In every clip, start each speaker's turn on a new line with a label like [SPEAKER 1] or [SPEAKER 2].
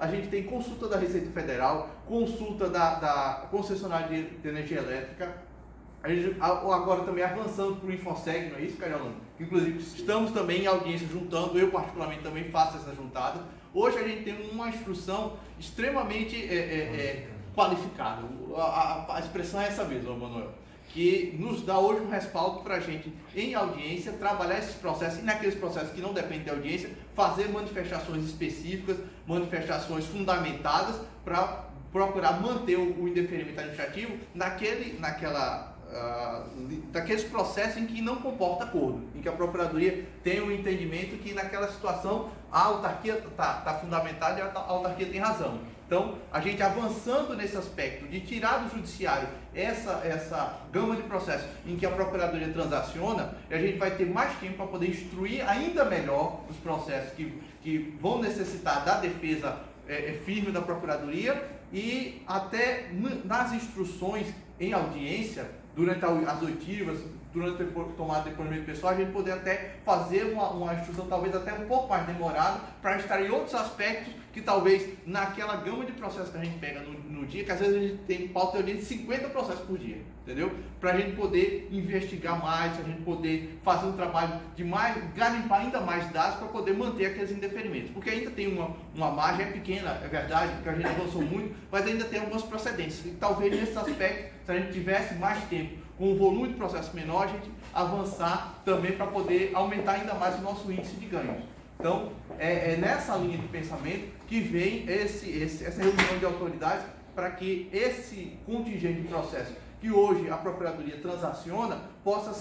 [SPEAKER 1] a gente tem consulta da Receita Federal, consulta da concessionária de energia elétrica. A gente agora também avançando para o InfoSeg, não é isso, Cariolano? Inclusive, estamos também em audiência juntando, eu particularmente também faço essa juntada. Hoje a gente tem uma instrução extremamente qualificada. A expressão é essa mesmo, Manuel, que nos dá hoje um respaldo para a gente, em audiência, trabalhar esses processos, e naqueles processos que não dependem de audiência, fazer manifestações específicas, manifestações fundamentadas, para procurar manter o indeferimento administrativo daqueles processos em que não comporta acordo, em que a Procuradoria tem um entendimento que naquela situação a autarquia está fundamentada e a autarquia tem razão. Então, a gente avançando nesse aspecto de tirar do judiciário essa gama de processos em que a Procuradoria transaciona, a gente vai ter mais tempo para poder instruir ainda melhor os processos que vão necessitar da defesa firme da Procuradoria, e até nas instruções em audiência, durante as oitivas, durante a tomada de depoimento pessoal, a gente poder até fazer uma instrução talvez até um pouco mais demorada, para estar em outros aspectos que talvez naquela gama de processos que a gente pega no dia, que às vezes a gente tem pauta de 50 processos por dia, entendeu? Para a gente poder investigar mais, a gente poder fazer um trabalho de garimpar ainda mais dados para poder manter aqueles indeferimentos, porque ainda tem uma margem, é pequena, é verdade, porque a gente avançou muito, mas ainda tem algumas procedências, e talvez nesse aspecto, se a gente tivesse mais tempo, com um volume de processo menor, a gente avançar também para poder aumentar ainda mais o nosso índice de ganhos. Então, é nessa linha de pensamento que vem essa reunião de autoridades, para que esse contingente de processos que hoje a Procuradoria transaciona,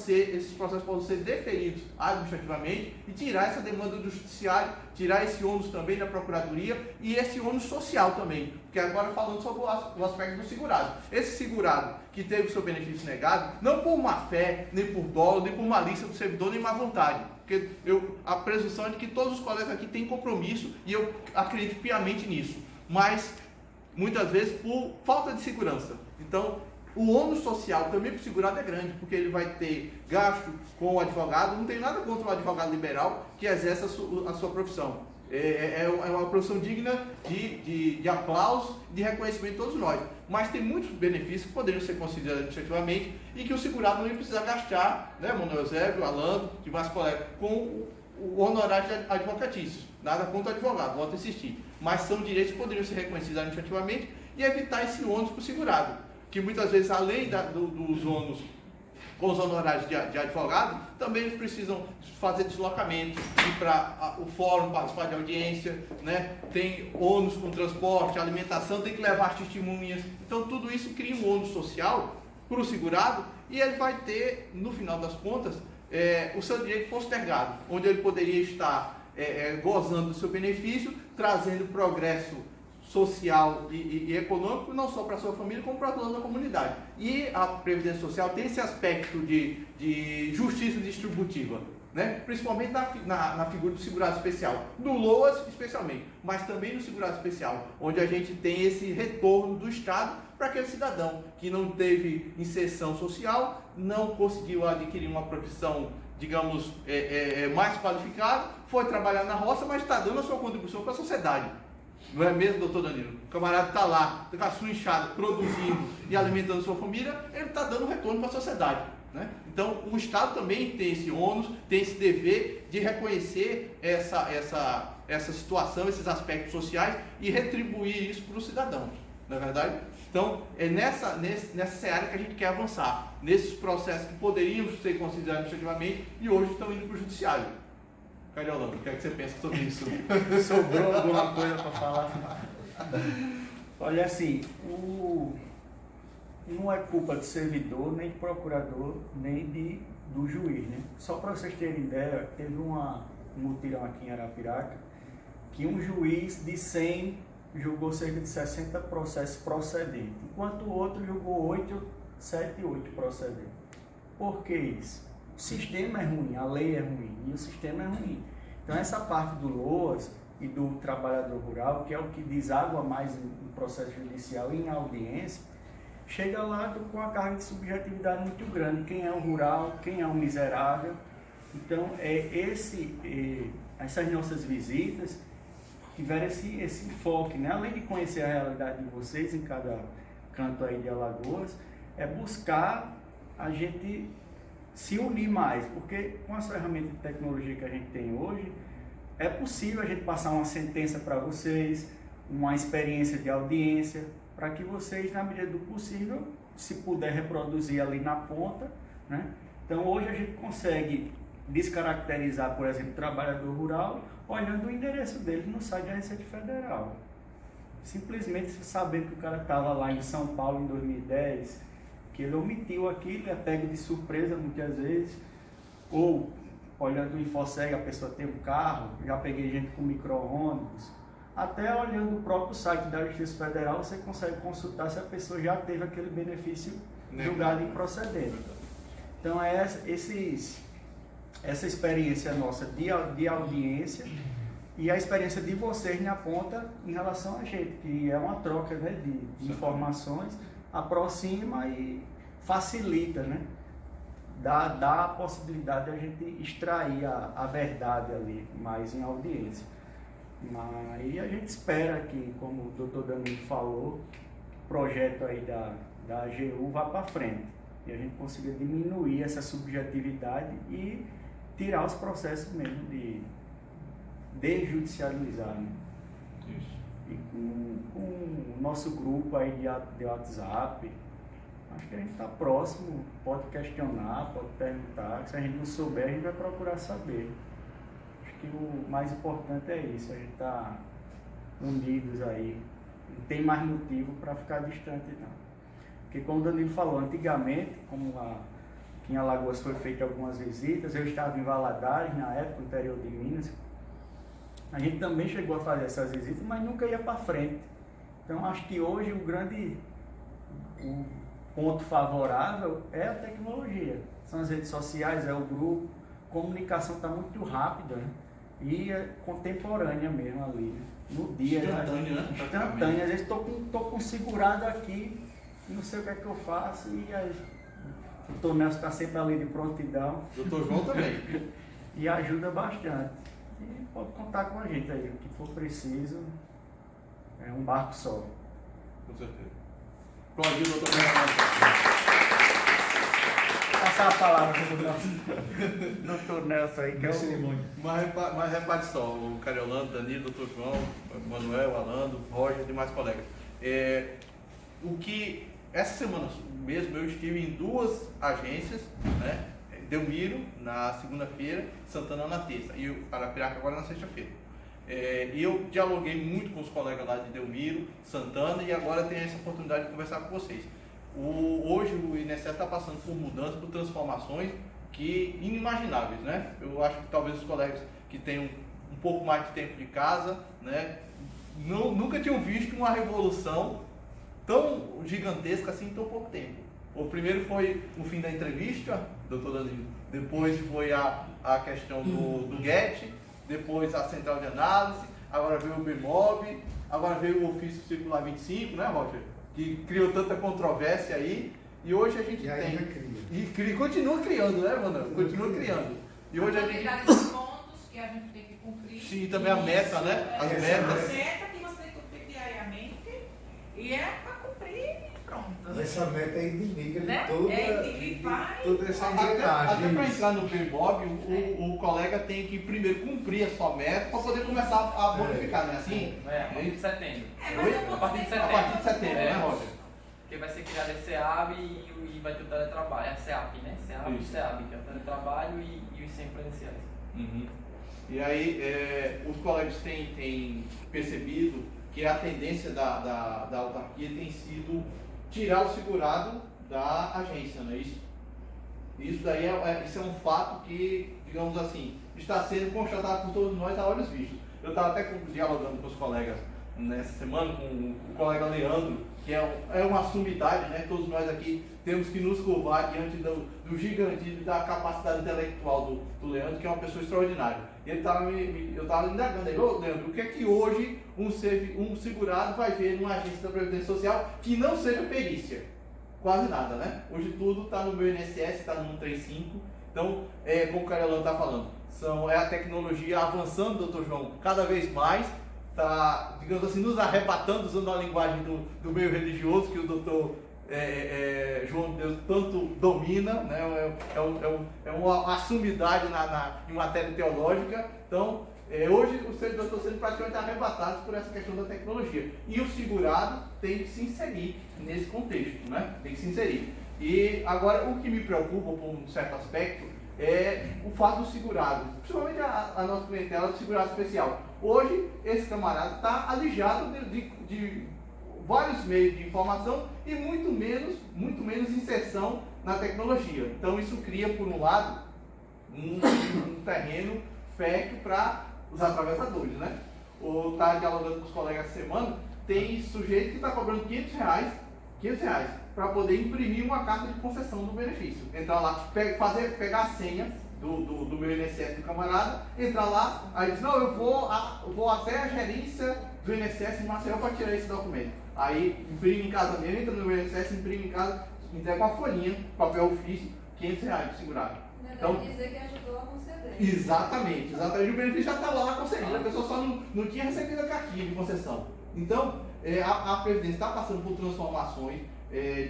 [SPEAKER 1] esses processos possam ser deferidos administrativamente e tirar essa demanda do Judiciário, tirar esse ônus também da Procuradoria e esse ônus social também, porque agora falando sobre o aspecto do segurado. Esse segurado que teve o seu benefício negado, não por má fé, nem por dolo, nem por malícia do servidor, nem má vontade, porque a presunção é de que todos os colegas aqui têm compromisso, e eu acredito piamente nisso, mas muitas vezes por falta de segurança. Então, o ônus social também para o segurado é grande, porque ele vai ter gasto com o advogado. Não tem nada contra o advogado liberal que exerce a sua profissão. É uma profissão digna de aplauso, de reconhecimento de todos nós. Mas tem muitos benefícios que poderiam ser considerados administrativamente e que o segurado não ia precisar gastar, né, Manuel Eusébio, Alando, de mais colegas, com o honorário de advocatícios. Nada contra o advogado, volto a insistir. Mas são direitos que poderiam ser reconhecidos administrativamente e evitar esse ônus para o segurado, que muitas vezes, além dos ônus com os honorários de advogado, também eles precisam fazer deslocamento, ir para o fórum, participar de audiência, né? Tem ônus com transporte, alimentação, tem que levar testemunhas. Então, tudo isso cria um ônus social para o segurado, e ele vai ter, no final das contas, o seu direito postergado, onde ele poderia estar gozando do seu benefício, trazendo progresso social e econômico, não só para a sua família, como para toda a comunidade. E a Previdência Social tem esse aspecto de justiça distributiva, né? Principalmente na figura do segurado especial, do LOAS especialmente, mas também no segurado especial, onde a gente tem esse retorno do Estado para aquele cidadão que não teve inserção social, não conseguiu adquirir uma profissão, digamos, mais qualificada, foi trabalhar na roça, mas está dando a sua contribuição para a sociedade. Não é mesmo, doutor Danilo? O camarada está lá, com a sua enxada, produzindo e alimentando sua família, ele está dando retorno para a sociedade, né? Então, o Estado também tem esse ônus, tem esse dever de reconhecer essa situação, esses aspectos sociais, e retribuir isso para os cidadãos, não é verdade? Então, é nessa área que a gente quer avançar, nesses processos que poderiam ser considerados administrativamente e hoje estão indo para o Judiciário. Cariolano, o que é que você pensa sobre isso?
[SPEAKER 2] Sobrou alguma coisa para falar? Olha, assim, não é culpa do servidor, nem do procurador, nem do juiz, né? Só para vocês terem ideia, teve um mutirão aqui em Arapiraca, que um juiz de 100 julgou cerca de 60 processos procedentes, enquanto o outro julgou 7, 8 procedentes. Por que isso? O sistema é ruim, a lei é ruim e o sistema é ruim. Então, essa parte do LOAS e do trabalhador rural, que é o que deságua mais no processo judicial e em audiência, chega lá com a carga de subjetividade muito grande. Quem é o rural, quem é o miserável. Então, essas nossas visitas tiveram esse enfoque, né? Além de conhecer a realidade de vocês em cada canto aí de Alagoas, é buscar a gente se unir mais, porque com as ferramentas de tecnologia que a gente tem hoje, é possível a gente passar uma sentença para vocês, uma experiência de audiência, para que vocês, na medida do possível, se puder reproduzir ali na ponta, né? Então hoje a gente consegue descaracterizar, por exemplo, o trabalhador rural, olhando o endereço dele no site da Receita Federal. Simplesmente sabendo que o cara estava lá em São Paulo em 2010, que ele omitiu aquilo, é pego de surpresa muitas vezes, ou olhando o InfoSeg, a pessoa tem um carro, já peguei gente com micro-ônibus, até olhando o próprio site da Justiça Federal, você consegue consultar se a pessoa já teve aquele benefício julgado improcedente. Então é essa experiência nossa de audiência e a experiência de vocês na ponta em relação a gente, que é uma troca, né, de informações, aproxima e facilita, né? Dá a possibilidade de a gente extrair a verdade ali, mais em audiência. Mas a gente espera que, como o doutor Danilo falou, o projeto aí da AGU vá para frente e a gente consiga diminuir essa subjetividade e tirar os processos mesmo de desjudicializar, né?
[SPEAKER 1] Isso.
[SPEAKER 2] E com o nosso grupo aí de WhatsApp, acho que a gente está próximo, pode questionar, pode perguntar, se a gente não souber, a gente vai procurar saber. Acho que o mais importante é isso, a gente está unidos aí, não tem mais motivo para ficar distante não. Porque como o Danilo falou, antigamente, como aqui em Alagoas foi feita algumas visitas, eu estava em Valadares na época, no interior de Minas, a gente também chegou a fazer essas visitas, mas nunca ia para frente. Então acho que hoje o ponto favorável é a tecnologia. São as redes sociais, é o grupo, a comunicação está muito rápida, né? E é contemporânea mesmo ali, né? No dia.
[SPEAKER 1] Instantânea, né?
[SPEAKER 2] Instantânea. Às vezes estou com segurado aqui, não sei o que é que eu faço, e aí o doutor Nelson está sempre ali de prontidão.
[SPEAKER 1] Doutor João também.
[SPEAKER 2] E ajuda bastante. E pode contar com a gente aí, o que for preciso, é um barco só.
[SPEAKER 1] Com certeza. Aplaudir o doutor João.
[SPEAKER 2] Passar a palavra para o doutor Nelson aí, que é o cerimônia.
[SPEAKER 1] Mas repare só, o Cariolando, Danilo, doutor João, Manuel, Alando, Roger e demais colegas. Essa semana mesmo eu estive em 2 agências, né? Delmiro na segunda-feira, Santana na terça e o Arapiraca agora na sexta-feira. E eu dialoguei muito com os colegas lá de Delmiro, Santana e agora tenho essa oportunidade de conversar com vocês. Hoje o INSS está passando por mudanças, por transformações que inimagináveis, né? Eu acho que talvez os colegas que tenham um pouco mais de tempo de casa, né, nunca tinham visto uma revolução tão gigantesca assim em tão pouco tempo. O primeiro foi o fim da entrevista, doutor Danilo, depois foi a questão do GET, depois a central de análise, agora veio o BMOB, agora veio o ofício circular 25, né, Roger? Que criou tanta controvérsia aí, e hoje a gente continua criando, né, Manuel? Continua criando. E hoje a gente...
[SPEAKER 3] Os pontos que a gente tem que cumprir.
[SPEAKER 1] Sim, também a meta, né? As metas.
[SPEAKER 3] A meta que você tem que cumprir diariamente, e é para cumprir e pronto.
[SPEAKER 4] Essa meta é inimiga de
[SPEAKER 3] Né?
[SPEAKER 4] toda essa
[SPEAKER 1] Até
[SPEAKER 4] engrenagem.
[SPEAKER 1] para entrar no PMBOB, o colega tem que primeiro cumprir a sua meta para poder começar a bonificar, né? Assim?
[SPEAKER 5] A partir de setembro.
[SPEAKER 3] A partir de
[SPEAKER 1] A partir de setembro, né, Roger?
[SPEAKER 5] Porque vai ser criado esse SEAB e vai ter o teletrabalho. É a SEAP, né? SEAB e
[SPEAKER 1] Isso.
[SPEAKER 5] SEAB, que é o teletrabalho e os 100 presenciais.
[SPEAKER 1] Uhum. E aí, os colegas têm percebido que a tendência da autarquia tem sido tirar o segurado da agência, não é isso? Isso daí isso é um fato que, digamos assim, está sendo constatado por todos nós a olhos vistos. Eu estava até dialogando com os colegas nessa semana, com o colega Leandro, que é uma sumidade, né? Todos nós aqui temos que nos curvar diante do gigantismo e da capacidade intelectual do Leandro, que é uma pessoa extraordinária. Ele eu estava indagando aí, ô Leandro, o que é que hoje um segurado vai ver numa agência da Previdência Social que não seja perícia? Quase nada, né? Hoje tudo está no meu INSS, está no 135. Então, como o Carolão está falando, é a tecnologia avançando, doutor João, cada vez mais, digamos assim, nos arrebatando, usando a linguagem do meio religioso que o doutor João de Deus tanto domina, né? É uma sumidade em matéria teológica. Então, hoje os servidores estão sendo praticamente arrebatados por essa questão da tecnologia. E o segurado tem que se inserir nesse contexto, né? Tem que se inserir. E agora, o que me preocupa, por um certo aspecto, é o fato do segurado, principalmente a nossa clientela do segurado especial. Hoje, esse camarada está alijado de vários meios de informação e muito menos inserção na tecnologia. Então, isso cria, por um lado, um terreno fértil para os atravessadores, né? Ou está dialogando com os colegas essa semana, tem sujeito que está cobrando R$500 para poder imprimir uma carta de concessão do benefício. Entrar lá, pegar a senha do meu INSS do camarada, entrar lá, aí diz, não, eu vou até a gerência do INSS em Maceió para tirar esse documento. Aí imprime em casa mesmo, entra no meu INSS, imprime em casa, entrega uma folhinha, papel ofício, R$500 segurado.
[SPEAKER 6] Então, dizer que ajudou a conceder.
[SPEAKER 1] Exatamente. O benefício já está lá concedido, a pessoa só não tinha recebido a cartinha de concessão. Então, a Previdência está passando por transformações,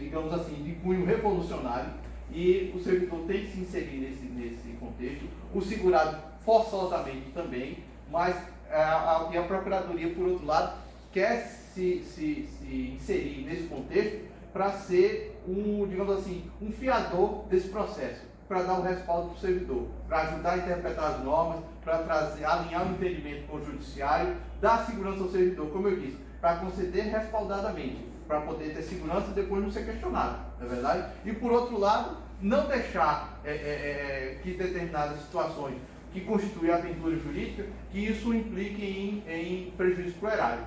[SPEAKER 1] digamos assim, de cunho revolucionário, e o servidor tem que se inserir nesse contexto, o segurado forçosamente também, mas a Procuradoria, por outro lado, quer se inserir nesse contexto para ser digamos assim, um fiador desse processo, para dar o respaldo para o servidor, para ajudar a interpretar as normas, para alinhar o entendimento com o judiciário, dar segurança ao servidor, como eu disse, para conceder respaldadamente, para poder ter segurança e depois não ser questionado, não é verdade? E por outro lado, não deixar que determinadas situações que constituem aventura jurídica, que isso implique em prejuízo para o erário.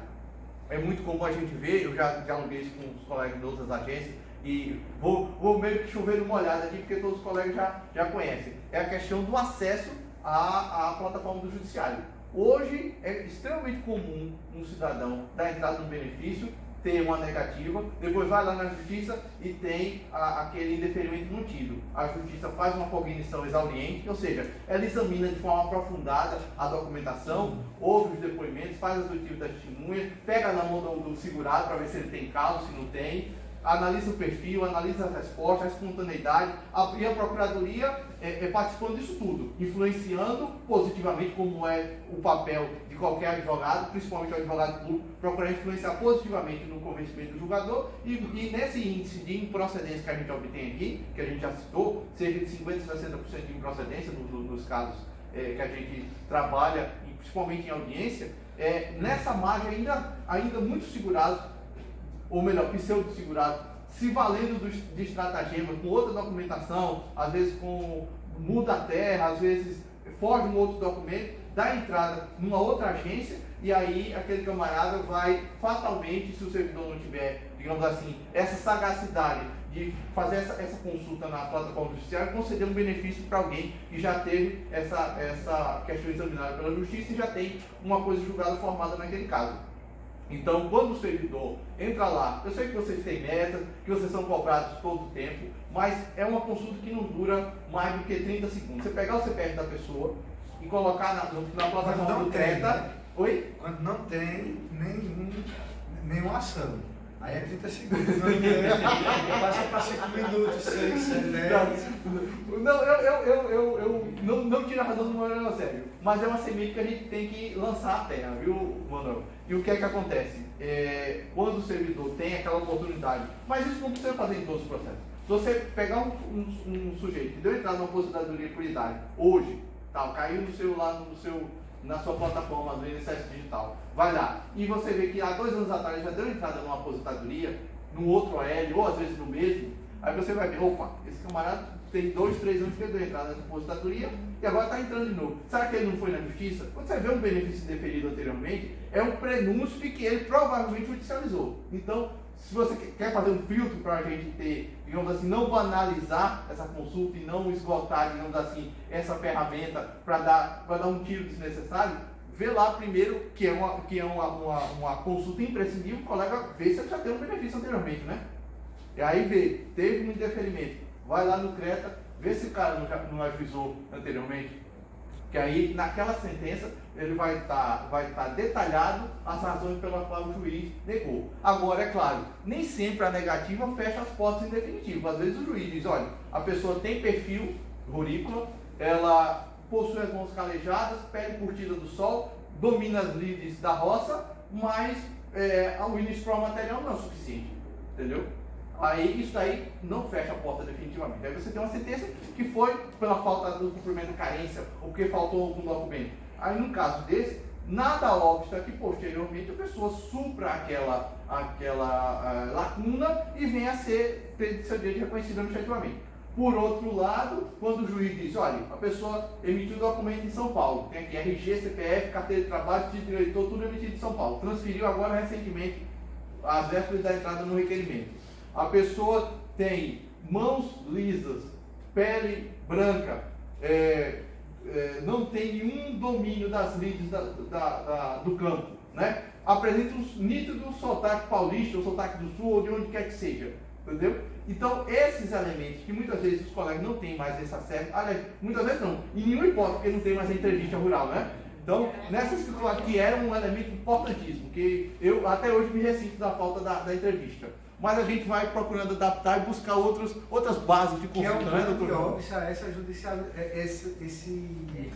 [SPEAKER 1] É muito comum a gente ver, eu já dialoguei isso com os colegas de outras agências, e vou meio que chover uma olhada aqui, porque todos os colegas já conhecem. É a questão do acesso à plataforma do judiciário. Hoje é extremamente comum um cidadão dar entrada no benefício, ter uma negativa, depois vai lá na justiça e tem aquele indeferimento mantido. A justiça faz uma cognição exauriente, ou seja, ela examina de forma aprofundada a documentação, ouve os depoimentos, faz as oitivas da testemunha, pega na mão do segurado para ver se ele tem causa, se não tem, analisa o perfil, analisa as respostas, a espontaneidade, e a Procuradoria participando disso tudo, influenciando positivamente, como é o papel de qualquer advogado, principalmente o advogado público, procurar influenciar positivamente no convencimento do julgador, e nesse índice de improcedência que a gente obtém aqui, que a gente já citou, cerca de 50% a 60% de improcedência nos casos que a gente trabalha, principalmente em audiência, nessa margem ainda muito segurados, ou melhor, pseudo-segurado, se valendo de estratagema, com outra documentação, às vezes muda a terra, às vezes foge um outro documento, dá entrada numa outra agência, e aí aquele camarada vai fatalmente, se o servidor não tiver, digamos assim, essa sagacidade de fazer essa consulta na plataforma judiciária, conceder um benefício para alguém que já teve essa questão examinada pela justiça e já tem uma coisa julgada formada naquele caso. Então, quando o servidor entra lá, eu sei que vocês têm metas, que vocês são cobrados todo o tempo, mas é uma consulta que não dura mais do que 30 segundos. Você pegar o CPF da pessoa e colocar na plataforma do Creta...
[SPEAKER 4] Né?
[SPEAKER 1] Oi?
[SPEAKER 4] Quando não tem nenhuma ação. Aí é 30 segundos. Não tem, passa para 5 minutos, 6, 7, 10.
[SPEAKER 1] Não, eu não tiro a razão do Manuel a sério, mas é uma semente que a gente tem que lançar à terra, viu, Manuel? E o que é que acontece? Quando o servidor tem aquela oportunidade, mas isso não precisa fazer em todos os processos. Se você pegar um sujeito que deu entrada numa aposentadoria por idade, hoje, caiu na sua plataforma do INSS Digital, vai lá, e você vê que há 2 anos atrás já deu entrada numa aposentadoria, num outro OL, ou às vezes no mesmo, aí você vai ver, opa, esse camarada tem 2, 3 anos que ele deu entrada nessa aposentadoria e agora está entrando de novo. Será que ele não foi na justiça? Quando você vê um benefício deferido anteriormente, é um prenúncio de que ele provavelmente judicializou. Então, se você quer fazer um filtro para a gente ter, digamos assim, não banalizar essa consulta e não esgotar, digamos assim, essa ferramenta para dar um tiro desnecessário, vê lá primeiro que é uma consulta imprescindível, o colega vê se ele já teve um benefício anteriormente, né? E aí vê, teve um indeferimento, vai lá no Creta, vê se o cara não ajuizou anteriormente. Que aí, naquela sentença, ele vai estar detalhado as razões pelas quais o juiz negou. Agora, é claro, nem sempre a negativa fecha as portas em definitivo. Às vezes o juiz diz, olha, a pessoa tem perfil rurícola, ela possui as mãos calejadas, pele curtida do sol, domina as lides da roça, mas o início para o material não é o suficiente, entendeu? Aí isso aí não fecha a porta definitivamente. Aí você tem uma sentença que foi pela falta do cumprimento da carência, ou porque faltou algum documento. Aí no caso desse, nada obsta que posteriormente a pessoa supra aquela lacuna e venha a ter seu direito reconhecido administrativamente. Por outro lado, quando o juiz diz, olha, a pessoa emitiu documento em São Paulo, tem aqui RG, CPF, carteira de trabalho, título de eleitor, tudo emitido em São Paulo. Transferiu agora recentemente as vésperas da entrada no requerimento. A pessoa tem mãos lisas, pele branca, não tem nenhum domínio das lides do campo, né? Apresenta um nítido sotaque paulista, ou sotaque do sul, ou de onde quer que seja, entendeu? Então, esses elementos que muitas vezes os colegas não têm mais esse acesso, aliás, muitas vezes não, em nenhuma hipótese, porque não tem mais a entrevista rural, né? Então, nessa situação aqui era um elemento importantíssimo, que eu até hoje me ressinto da falta da entrevista. Mas a gente vai procurando adaptar e buscar outras bases de conflito, né, doutor?
[SPEAKER 4] Esse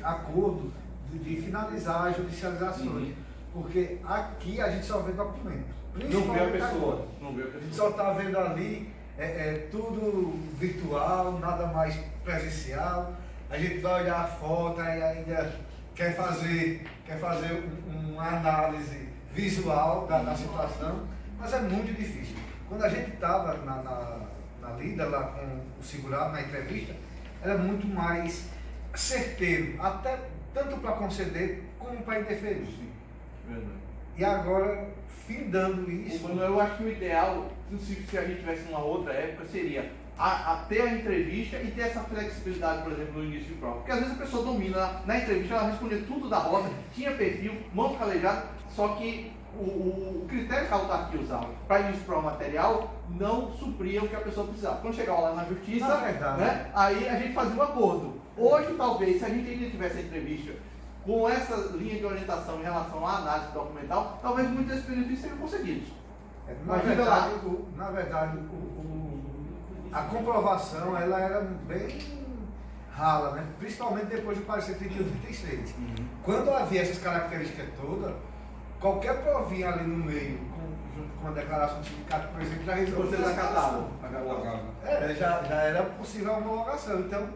[SPEAKER 4] acordo de finalizar as judicializações. Porque aqui a gente só vê documento.
[SPEAKER 1] Não vê a pessoa.
[SPEAKER 4] A gente só está vendo ali tudo virtual, nada mais presencial. A gente vai olhar a foto e ainda quer fazer uma análise visual da situação, mas é muito difícil. Quando a gente estava na lida lá com o segurado, na entrevista, era muito mais certeiro, até tanto para conceder como para interferir.
[SPEAKER 1] Verdade.
[SPEAKER 4] E agora, findando isso...
[SPEAKER 1] Eu acho que o ideal, se a gente tivesse uma outra época, seria ter a entrevista e ter essa flexibilidade, por exemplo, no início de prova. Porque às vezes a pessoa domina, na entrevista ela respondia tudo da roça, tinha perfil, mãos calejadas, só que o critério que a autarquia usava para início de prova material não supria o que a pessoa precisava. Quando chegava lá na justiça, né, aí a gente fazia um acordo. Hoje, talvez, se a gente ainda tivesse a entrevista com essa linha de orientação em relação à análise documental, talvez muitos desses benefícios seriam conseguidos.
[SPEAKER 4] Na verdade, a comprovação ela era bem rala, né? Principalmente depois do parecer 3136. Quando havia essas características todas, qualquer provinha ali no meio, junto com a declaração do sindicato, por exemplo, já resolveu.
[SPEAKER 1] Vocês acatavam.
[SPEAKER 4] Já era possível a homologação. Então,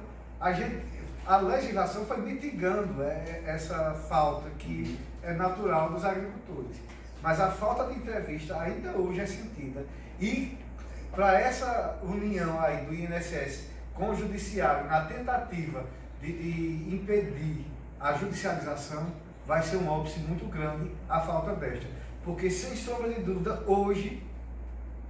[SPEAKER 4] a legislação foi mitigando essa falta que é natural dos agricultores. Mas a falta de entrevista ainda hoje é sentida. E para essa união aí do INSS com o judiciário, na tentativa de impedir a judicialização, vai ser um óbice muito grande a falta desta. Porque, sem sombra de dúvida, hoje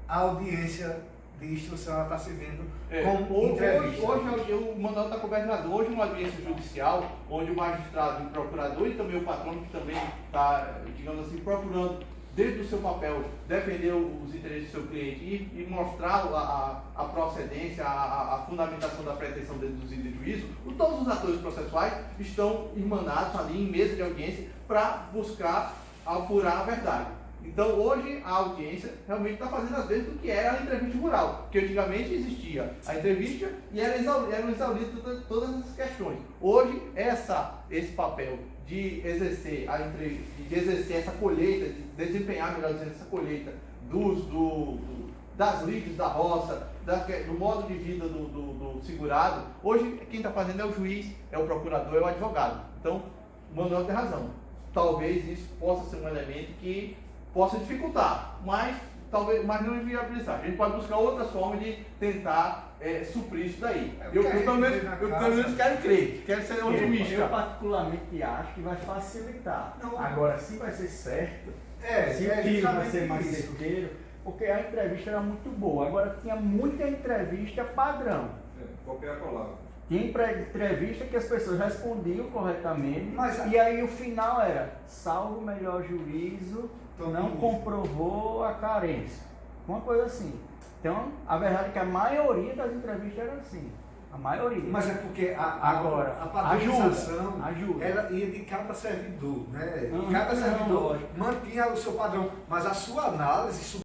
[SPEAKER 4] a audiência de instrução está se vendo como entrevista.
[SPEAKER 1] Hoje o mandato da governadora, hoje uma audiência judicial, onde o magistrado, o procurador e também o patrono, que também está, digamos assim, procurando, dentro do seu papel, defender os interesses do seu cliente e mostrar a procedência, a fundamentação da pretensão deduzida de juízo, todos os atores processuais estão irmanados ali em mesa de audiência para buscar apurar a verdade. Então, hoje, a audiência realmente está fazendo as vezes do que era a entrevista rural, porque antigamente existia a entrevista e eram exauridas todas essas questões. Hoje, esse papel de exercer essa colheita, de desempenhar, melhor dizendo, essa colheita das lides da roça, do modo de vida do segurado, hoje quem está fazendo é o juiz, é o procurador, é o advogado. Então, o Manuel tem razão. Talvez isso possa ser um elemento que possa dificultar, mas não inviabilizar. A gente pode buscar outras formas de tentar suprir isso daí. Eu pelo menos quero crer, quero ser otimista.
[SPEAKER 2] Eu particularmente acho que vai facilitar.
[SPEAKER 4] Não.
[SPEAKER 2] Agora, se vai ser certo, se o tiro vai ser mais certeiro, porque a entrevista era muito boa. Agora tinha muita entrevista padrão.
[SPEAKER 7] Copiar colar.
[SPEAKER 2] Tinha entrevista que as pessoas respondiam corretamente, e aí o final era, salvo o melhor juízo, não comprovou a carência. Uma coisa assim. Então, a verdade é que a maioria das entrevistas era assim. A maioria.
[SPEAKER 4] Mas é porque
[SPEAKER 2] Agora,
[SPEAKER 4] a padronização
[SPEAKER 2] ajuda.
[SPEAKER 4] ela ia de cada servidor, né?
[SPEAKER 2] Não,
[SPEAKER 4] E cada
[SPEAKER 2] não,
[SPEAKER 4] servidor
[SPEAKER 2] lógico.
[SPEAKER 4] mantinha o seu padrão, mas a sua análise